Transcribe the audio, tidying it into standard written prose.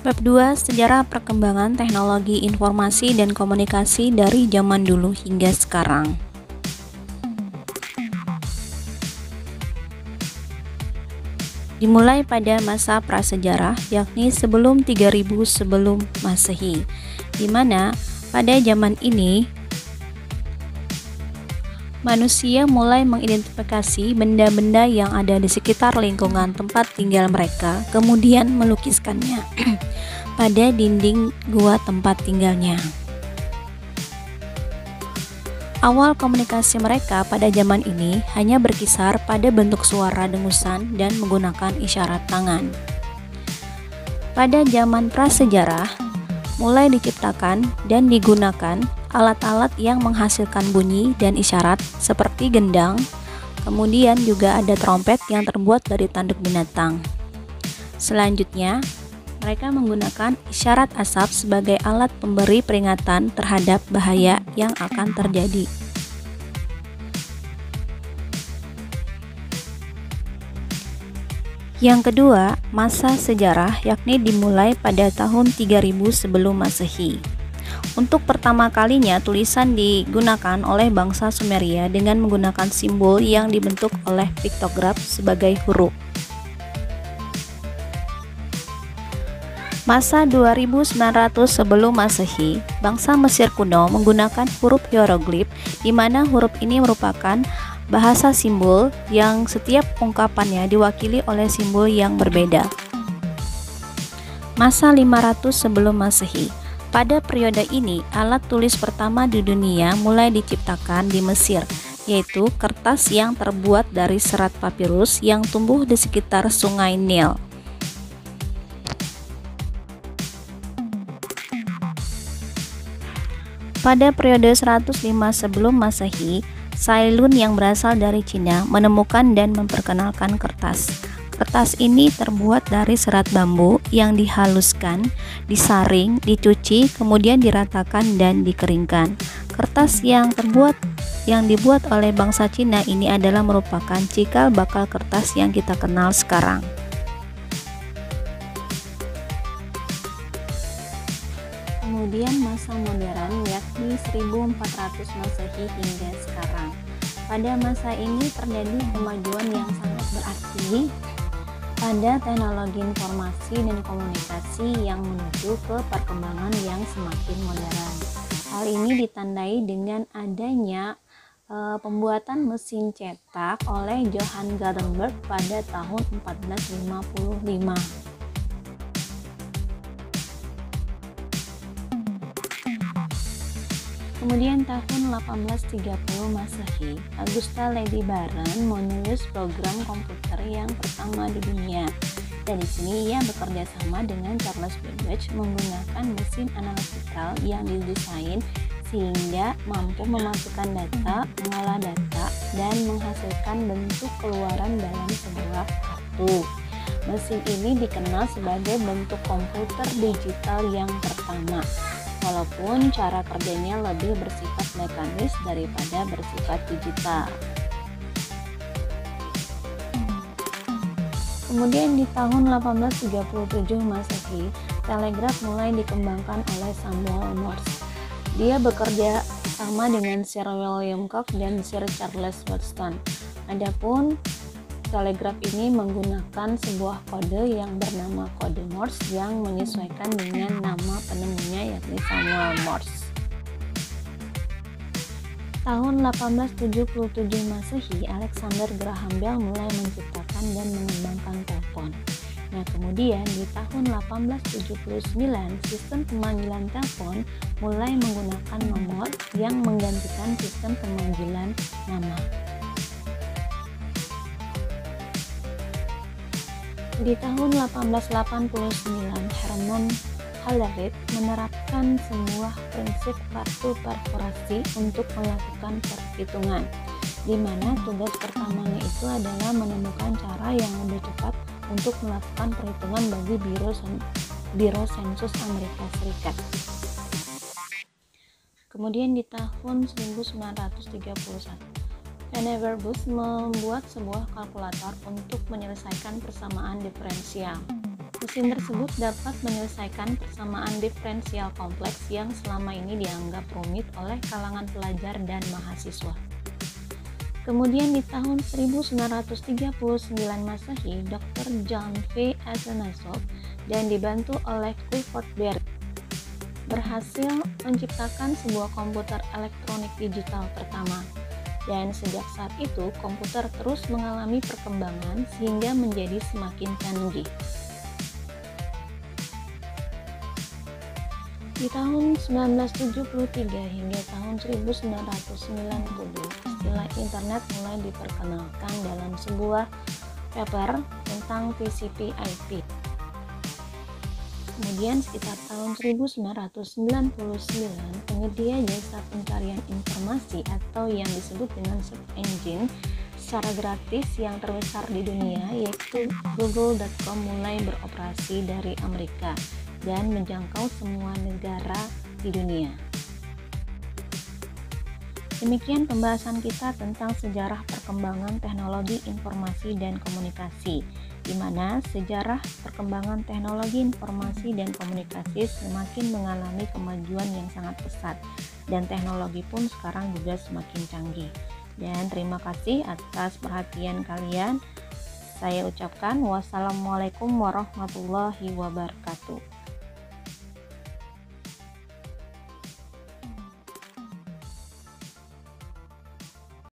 Bab 2. Sejarah perkembangan teknologi informasi dan komunikasi dari zaman dulu hingga sekarang. Dimulai pada masa prasejarah, yakni sebelum 3000 sebelum Masehi, di mana pada zaman ini manusia mulai mengidentifikasi benda-benda yang ada di sekitar lingkungan tempat tinggal mereka, kemudian melukiskannya pada dinding gua tempat tinggalnya. Awal komunikasi mereka pada zaman ini hanya berkisar pada bentuk suara dengusan dan menggunakan isyarat tangan. Pada zaman prasejarah, mulai diciptakan dan digunakan alat-alat yang menghasilkan bunyi dan isyarat seperti gendang, kemudian juga ada trompet yang terbuat dari tanduk binatang. Selanjutnya, mereka menggunakan isyarat asap sebagai alat pemberi peringatan terhadap bahaya yang akan terjadi. Yang kedua, masa sejarah yakni dimulai pada tahun 3000 sebelum Masehi. Untuk pertama kalinya tulisan digunakan oleh bangsa Sumeria dengan menggunakan simbol yang dibentuk oleh piktograf sebagai huruf. Masa 2900 sebelum Masehi, bangsa Mesir kuno menggunakan huruf hieroglif, di mana huruf ini merupakan bahasa simbol yang setiap ungkapannya diwakili oleh simbol yang berbeda. Masa 500 sebelum Masehi. Pada periode ini, alat tulis pertama di dunia mulai diciptakan di Mesir, yaitu kertas yang terbuat dari serat papirus yang tumbuh di sekitar Sungai Nil. Pada periode 105 sebelum Masehi, Cailun yang berasal dari Cina menemukan dan memperkenalkan kertas. Kertas ini terbuat dari serat bambu yang dihaluskan, disaring, dicuci, kemudian diratakan dan dikeringkan. Kertas yang dibuat oleh bangsa Cina ini adalah merupakan cikal bakal kertas yang kita kenal sekarang. Kemudian masa modern yakni 1400 Masehi hingga sekarang. Pada masa ini terjadi kemajuan yang sangat berarti pada teknologi informasi dan komunikasi yang menuju ke perkembangan yang semakin modern. Hal ini ditandai dengan adanya pembuatan mesin cetak oleh Johann Gutenberg pada tahun 1455. Kemudian tahun 1830 Masehi, Augusta Lady Baron menulis program komputer yang pertama di dunia. Dan di sini ia bekerja sama dengan Charles Babbage menggunakan mesin analitikal yang didesain sehingga mampu memasukkan data, mengolah data, dan menghasilkan bentuk keluaran dalam sebuah kartu. Mesin ini dikenal sebagai bentuk komputer digital yang pertama, walaupun cara kerjanya lebih bersifat mekanis daripada bersifat digital. Kemudian di tahun 1837 Masehi, telegraf mulai dikembangkan oleh Samuel Morse. Dia bekerja sama dengan Sir William Cox dan Sir Charles Watson. Adapun telegraf ini menggunakan sebuah kode yang bernama kode Morse yang menyesuaikan dengan nama penemunya yakni Samuel Morse. Tahun 1877 Masehi, Alexander Graham Bell mulai menciptakan dan mengembangkan telepon. Nah, kemudian di tahun 1879, sistem pemanggilan telepon mulai menggunakan nomor yang menggantikan sistem pemanggilan nama. Di tahun 1889, Herman Hollerith menerapkan sebuah prinsip kartu perforasi untuk melakukan perhitungan, di mana tugas pertamanya itu adalah menemukan cara yang lebih cepat untuk melakukan perhitungan bagi Biro Sensus Amerika Serikat. Kemudian di tahun 1931, Vannevar Bush membuat sebuah kalkulator untuk menyelesaikan persamaan diferensial. Mesin tersebut dapat menyelesaikan persamaan diferensial kompleks yang selama ini dianggap rumit oleh kalangan pelajar dan mahasiswa. Kemudian di tahun 1939 Masehi, Dr. John V. Afanasov dan dibantu oleh Clifford Berry berhasil menciptakan sebuah komputer elektronik digital pertama. Dan sejak saat itu, komputer terus mengalami perkembangan sehingga menjadi semakin canggih. Di tahun 1973 hingga tahun 1990, istilah internet mulai diperkenalkan dalam sebuah paper tentang TCP/IP. Kemudian sekitar tahun 1999, penyedia jasa pencarian informasi atau yang disebut dengan search engine secara gratis yang terbesar di dunia, yaitu Google.com, mulai beroperasi dari Amerika dan menjangkau semua negara di dunia. Demikian pembahasan kita tentang sejarah perkembangan teknologi informasi dan komunikasi, di mana sejarah perkembangan teknologi informasi dan komunikasi semakin mengalami kemajuan yang sangat pesat, dan teknologi pun sekarang juga semakin canggih. Dan terima kasih atas perhatian kalian. Saya ucapkan wassalamualaikum warahmatullahi wabarakatuh.